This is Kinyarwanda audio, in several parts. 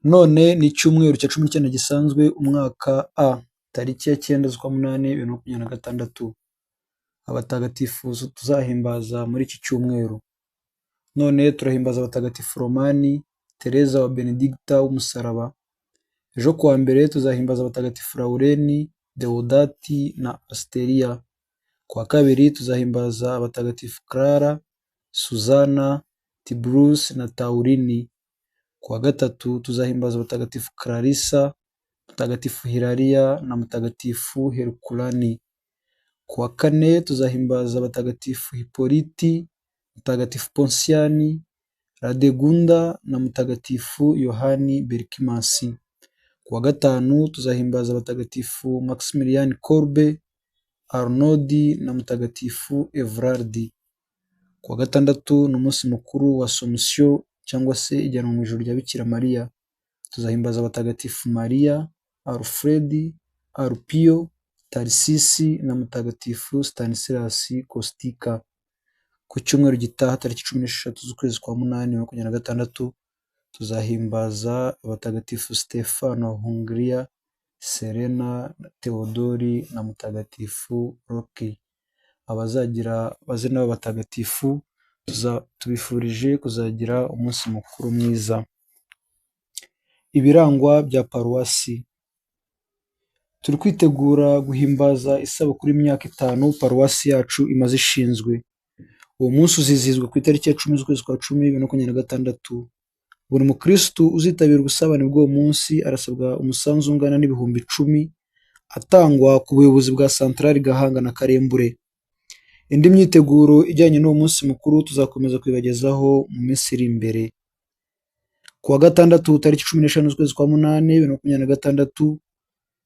None ni icyumweru cya 19 gisanzwe umwaka A, tariki ya 9 z'ukwa munani 2026. Abatagatifu tuzahimbaza muri iki cyumweru. None turahimbaza abatagatifu Romani, Tereza wa Benedikta w'umusaraba. Ejo kuwa mbere tuzahimbaza abatagatifu Laureni, Deodati na Asteria. Kuwa kabiri tuzahimbaza abatagatifu Clara, Suzana, Tiburus na Taurini. Kuwa gatatu tuzahimbaza abatagatifu Clarissa, mutagatifu Hilaria na mutagatifu Herculani. Kuwa kane tuzahimbaza abatagatifu Hippolyte, mutagatifu Ponsiani, Radegunda na mutagatifu Yohani Berkimansi. Kuwa gatanu tuzahimbaza abatagatifu Maximilian Kolbe, Arnoldi na mutagatifu Everardi. Kuwa gatandatu ni umunsi mukuru wa Assomption cyangwa se ijyanwa mu ijuru rya Bikira Mariya. Tuzahimbaza abatagatifu Maria, Alfredi, Arupio, Tarisisi na mutagatifu Stanislas Kostika. Ku cyumweru gitaha tariki 16 z'ukwezi kwa munani 2026 tuzahimbaza abatagatifu Stefano wa Hungria, Serena, Theodori na mutagatifu Roki. Abazagira bazina b'abatagatifu tubifurije kuzagira umunsi mukuru mwiza. Ibirangwa bya paruwasi. Turi kwitegura guhimbaza isabukuru y'imyaka 5 paruwasi yacu imaze ishinzwe. Uwo munsi uzizihizwa ku itariki ya 10 z'ukwezi kwa 10 2026. Buri mukristu uzitabira ubusabane bw'uwo munsi arasabwa umusanzu ungana n'ibihumbi 10 atangwa ku buyobozi bwa Santarari Gahanga na Karembure. Indi myiteguro ijyanye n'uwo munsi mukuru tuzakomeza kwibagezaho mu minsi iri imbere. Kuwa gatandatu tariki 15 z'ukwezi kwa munani 2026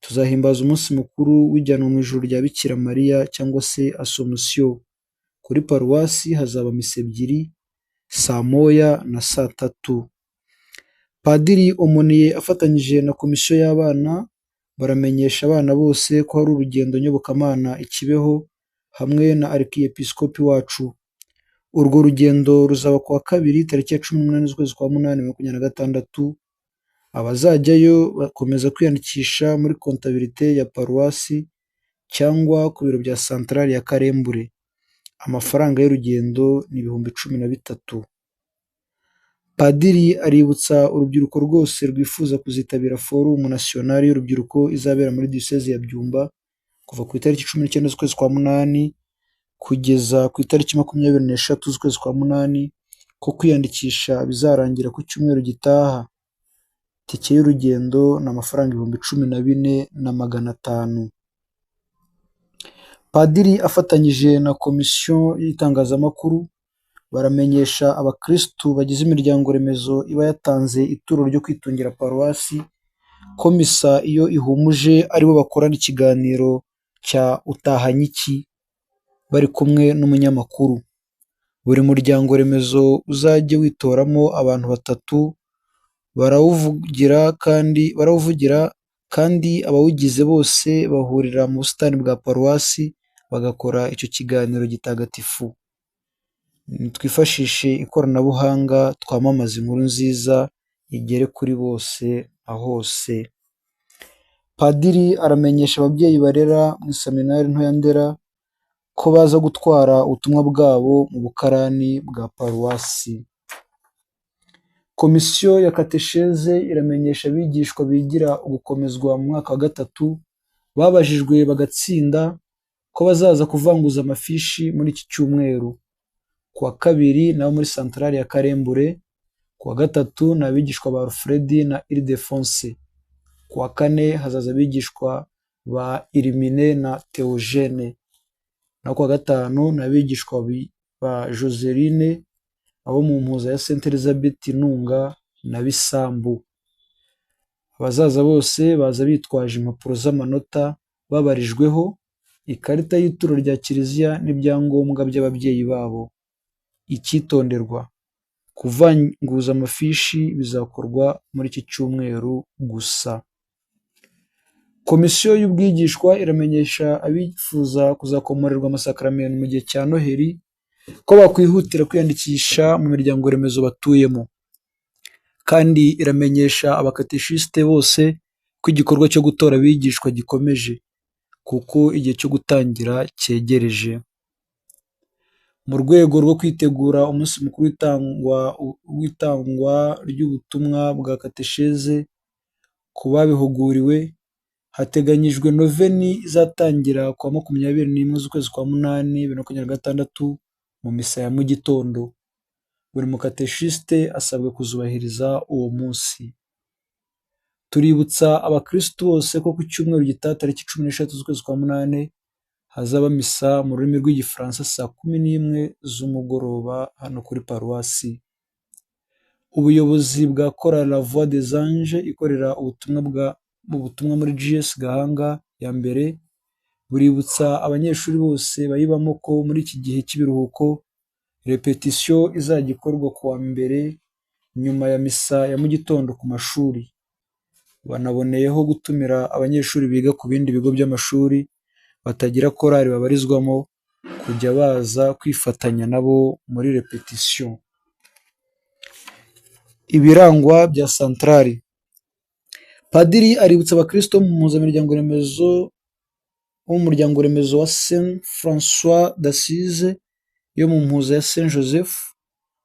tuzahimbaza umunsi mukuru w'ijyanwa mu ijuru rya Bikira Mariya cyangwa se Assomption. Kuri paruwasi hazaba misa ebyiri, saa moya na saa tatu. Padiri Omoniye afatanyije na komisiyo y'abana baramenyesha abana bose ko hari urugendo nyobokamana ikibeho hamwe na Arkiyepiskopi wacu. Urwo rugendo ruzaba kuwa kabiri tariki ya 18 z'ukwezi kwa munani 2026. Abazajyayo bakomeza kwiyandikisha muri kontabilite ya paruwasi cyangwa ku biro bya Santarari ya Karembure. Amafaranga y'urugendo ni ibihumbi 13. Padiri aributsa urubyiruko rwose rwifuza kuzitabira forumu nasiyonari y'urubyiruko izabera muri diyosezi ya Byumba kuva ku itariki 19 z'ukwezi kwa munani kugeza ku itariki 23 z'ukwezi kwa munani ko kwiyandikisha bizarangira ku cyumweru gitaha. Tike y'urugendo ni amafaranga 14,500. Padiri afatanyije na komisiyo y'itangazamakuru baramenyesha abakristu bagize imiryango remezo iba yatanze ituro ryo kwitungira paruwasi ko misa iyo ihumuje aribo bakorana ikiganiro cya Utahanyiki bari kumwe n'umunyamakuru. Buri muryango remezo uzajye witoramo abantu 3 barawuvugira kandi abawugize bose bahurira mu busitani bwa paruwasi bagakora icyo kiganiro gitagatifu. Twifashishe ikoranabuhanga twamamaza inkuru nziza igere kuri bose ahose. Padiri aramenyesha ababyeyi barera mu seminari nto ya Ndera ko baza gutwara ubutumwa bwabo mu bukarani bwa paruwasi. Komisiyo ya katesheze iramenyesha abigishwa bigira ugukomezwa mu mwaka wa 3 babajijwe bagatsinda ko bazaza kuvanguza amafishi muri iki cyumweru. Kuwa kabiri nabo muri Santarari ya Karembure. Kuwa gatatu ni abigishwa ba Alfredi na Ildefonse. Kuwa kane hazaza abigishwa ba Irimine na Theogene. Na kuwa gatanu ni abigishwa ba Joseline abo mu mpuza ya Saint Elizabeth Nunga na Bisambu. Abazaza bose baza bitwaje impapuro z'amanota babarijweho, ikarita y'ituro rya kiliziya n'ibyangombwa by'ababyeyi babo. Icyitonderwa: kuvanguza amafishi bizakorwa muri iki cyumweru gusa. Komisiyo y'ubwigishwa iramenyesha abifuza kuzakomorerwa amasakaramentu mu gihe cya Noheli ko bakwihutira kwiyandikisha mu miryango remezo batuyemo. kandi iramenyesha abakateshisite bose ko igikorwa cyo gutora abigishwa gikomeje, kuko igihe cyo gutangira cyegereje. Mu rwego rwo kwitegura umunsi mukuru w'itangwa ry'ubutumwa bwa katesheze ku babihuguriwe, hateganyijwe noveni izatangira ku wa 21 z'ukwezi kwa munani 2026 mu misa ya mu gitondo. Buri mukateshisite asabwa kuzubahiriza uwo munsi. Tuributsa abakristu bose ko ku cyumweru gitaha tariki 16 z'ukwezi kwa munani hazaba misa mu rurimi rw'igifaransa saa 11 z'umugoroba hano kuri paruwasi. Ubuyobozi bwa korali La Voix des Anges ikorera ubutumwa muri GS Gahanga ya mbere buributsa abanyeshuri bose bayibamo ko muri iki gihe cy'ibiruhuko repetisiyo izajya ikorwa ku wa mbere nyuma ya misa ya mu gitondo ku mashuri. Banaboneyeho gutumira abanyeshuri biga ku bindi bigo by'amashuri batagira korali babarizwamo kujya baza kwifatanya nabo muri repetisiyo. Ibirangwa bya santarari. Padiri aributsa abakristo bo mu muryango remezo wa Saint François d'Assise yo mu mpuza ya Saint Joseph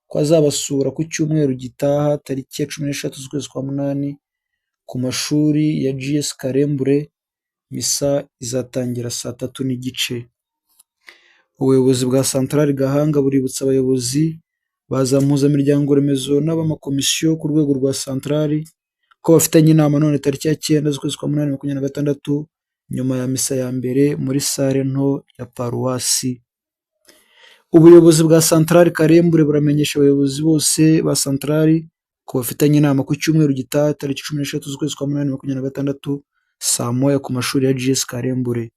ko azabasura ku cyumweru gitaha tariki ya 13 z'ukwezi kwa munani ku mashuri ya GS Karembure. Misa izatangira saa 3:30. Ubuyobozi bwa santarari Gahanga buributsa abayobozi ba za mpuzamiryango remezo n'abamakomisiyo ku rwego rwa santarari ko bafitanye inama none tariki ya 9 z'ukwezi kwa munani 2026 nyuma ya misa ya mbere muri sale nto ya paruwasi. Ubuyobozi bwa santarari Karembure buramenyesha abayobozi bose ba santarari ko bafitanye inama ku cyumweru gitaha tariki 13 z'ukwezi kwa munani 2026 saa 1 ku mashuri ya GS Karembure.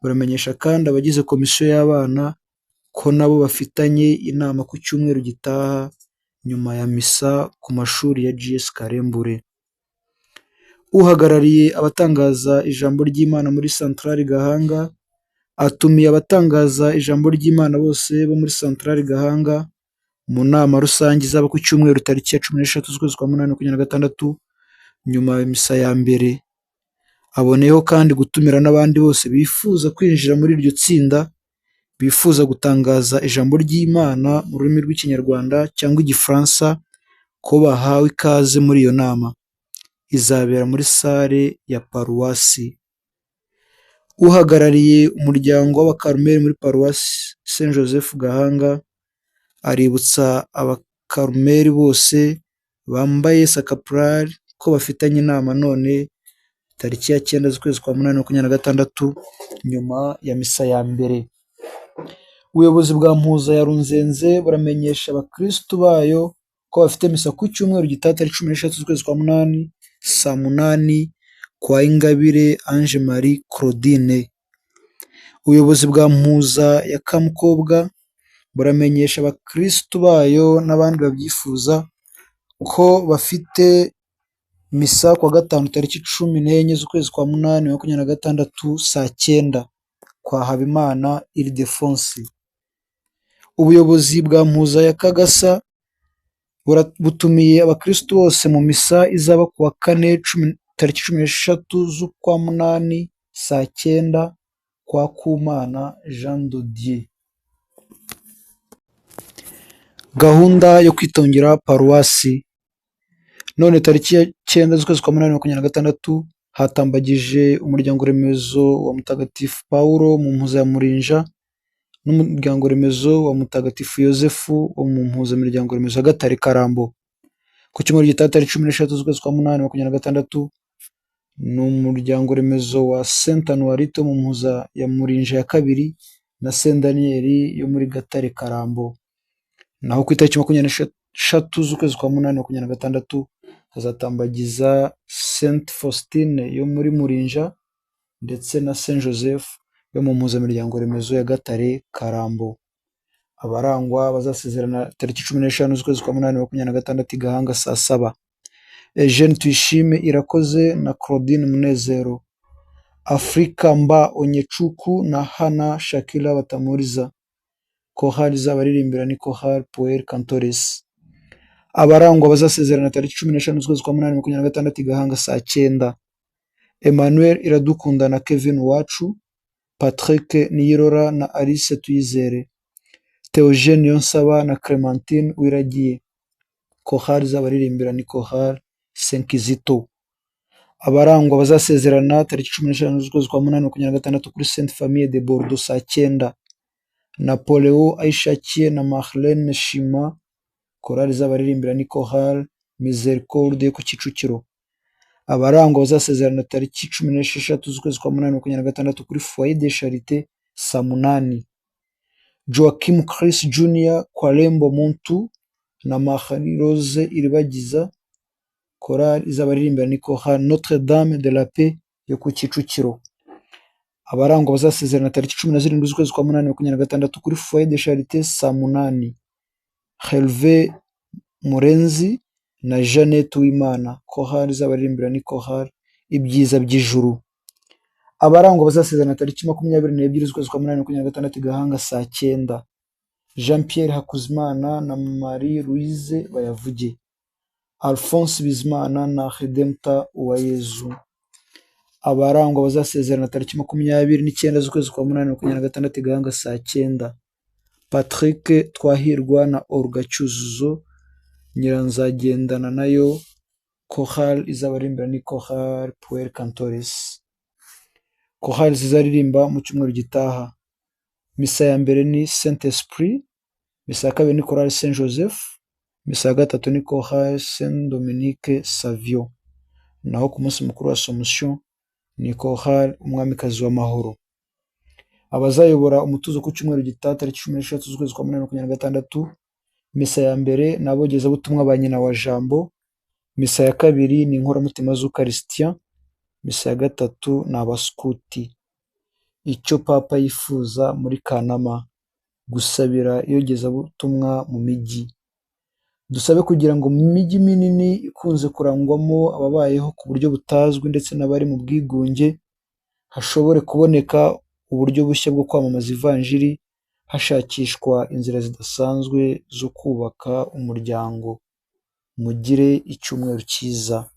Buramenyesha kandi abagize komisiyo y'abana ko nabo bafitanye inama ku cyumweru gitaha nyuma ya misa ku mashuri ya GS Karembure. Uhagarariye abatangaza ijambo ry'Imana muri santarari Gahanga atumiye abatangaza ijambo ry'Imana bose bo muri santarari Gahanga mu nama rusange izaba ku cyumweru tariki ya 13 z'ukwezi kwa munani 2026 nyuma ya misa ya mbere. Aboneyeho kandi gutumira n'abandi bose bifuza kwinjira muri iryo tsinda, bifuza gutangaza ijambo ry'Imana mu rurimi rw'Ikinyarwanda cyangwa Igifaransa ko bahawe ikaze muri iyo nama. Izabera muri sale ya paruwasi. Uhagarariye umuryango w'abakarumeri muri paruwasi Saint Joseph Gahanga aributsa abakarumeri bose bambaye sakapurari ko bafitanye inama none tariki ya 9 z'ukwezi kwa munani 2026 nyuma ya misa ya mbere. Ubuyobozi bwa mpuza ya Runzenze buramenyesha abakristu bayo ko bafite misa ku cyumweru gitaha tariki 16 z'ukwezi kwa munani saa 8 kwa Ingabire Ange Marie Claudine. Ubuyobozi bwa mpuza ya Kamukobwa buramenyesha abakristu bayo n'abandi babyifuza ko bafite misa kwa gatanu tariki 14 z'ukwezi kwa munani 2026 saa 9 kwa Habimana Ildefonsi. Ubuyobozi bwa mpuza ya Kagasa butumiye abakristu bose mu misa izaba ku wa kane tariki 16 z'ukwa munani saa 9 kwa Kumana Jean de Dieu. Gahunda yo kwitongera paruwasi. None tariki ya 9 z'ukwezi kwa munani 2026 hatambagije umuryango remezo wa Mutagatifu Paulo mu mpuza ya Murinja n'umuryango remezo wa Mutagatifu Yosefu wo mu mpuzamiryango remezo ya Gatare Karambo. Ku cyumweru gitaha tariki 13 z'ukwezi kwa munani 2026 n'umuryango remezo wa Saint Anuarito mu mpuza ya Murinja ya kabiri na Saint Daniel yo muri Gatare Karambo. Naho ku itariki 23 z'ukwezi kwa munani 2026 hazatambagiza Saint Faustine yo muri Murinja ndetse na Saint Joseph yo mu mpuzamiryango remezo ya Gatare Karambo. Abarangwa bazasezerana tariki 15 z'ukwezi kwa munani 2026 Gahanga saa 7. Eugene Tuyishime Irakoze na Claudine Munezero. Afrika Mba Onyechuku na Hana Shakila Batamuriza. Kohari z'abaririmbira ni Kohari Poel Cantores. Abarangwa bazasezerana tariki 15 z'ukwezi kwa munani 2026 i Gahanga saa 9. Emmanuel Iradukunda na Kevin Uwacu, Patrick Niyirora na Alice Tuyizere, Theogene Niyonsaba na Clementine Uwiragiye. Chorale z'abaririmbira ni Chorale Senkizito. Abarangwa bazasezerana tariki 15 z'ukwezi kwa munani 2026 kuri Sainte Famille de Bordeaux saa 9. Napoleon Aishakiye na Marlene Shima. Chorale z'abaririmbira ni Chorale Miséricorde ku Kicukiro. Abarangwa bazasezerana tariki 16 z'ukwezi kwa munani 2026 kuri Foyer de Charité saa 8. Joachim Chris Jr. kwa Lembo Muntu na Marie Rose Iribagiza. Chorale z'abaririmbira ni Chorale Notre Dame de la Paix yo ku Kicukiro. Abarangwa bazasezerana tariki 17 z'ukwezi kwa munani 2026 kuri Foyer de Charité saa 8. Hervé Murenzi na Jeannette Uwimana. Chorale z'abaririmbira ni Chorale Ibyiza by'Ijuru. Abarangwa bazasezerana tariki 22 z'ukwezi kwa munani 2026 i Gahanga saa 9. Jean Pierre Hakuzimana na Marie Louise Bayavuge. Alphonse Bizimana na Redempta Uwayezu. Abarangwa bazasezerana tariki 29 z'ukwezi kwa munani 2026 i Gahanga saa 9. Patrick Twahirwa na Olga Cyuzuzo Nyiranzagendana nayo. Chorale izabarimbira ni Chorale Puer Cantores. Chorale zizaririmba mu cyumweru gitaha: misa ya mbere ni Saint Esprit, misa ya kabiri ni Chorale Saint Joseph, misa ya gatatu ni Chorale Saint Dominique Savio, naho ku munsi mukuru wa Assomption ni Chorale Umwamikazi w'Amahoro. Abazayobora umutuzo ku cyumweru gitaha tariki 16 z'ukwezi kwa munani 2026, misa ya mbere ni abogezabutumwa ba Nyina wa Jambo, misa ya kabiri ni Inkoramutima z'Ukaristia, misa ya gatatu ni Abaskuti. Icyo Papa yifuza muri Kanama: gusabira iyogezabutumwa mu mijyi. Dusabe kugira ngo mu mijyi minini ikunze kurangwamo ababayeho ku buryo butazwi ndetse n'abari mu bwigunge hashobore kuboneka uburyo bushya bwo kwamamaza ivanjiri, hashakishwa inzira zidasanzwe zo kubaka umuryango. Mugire icyumweru cyiza.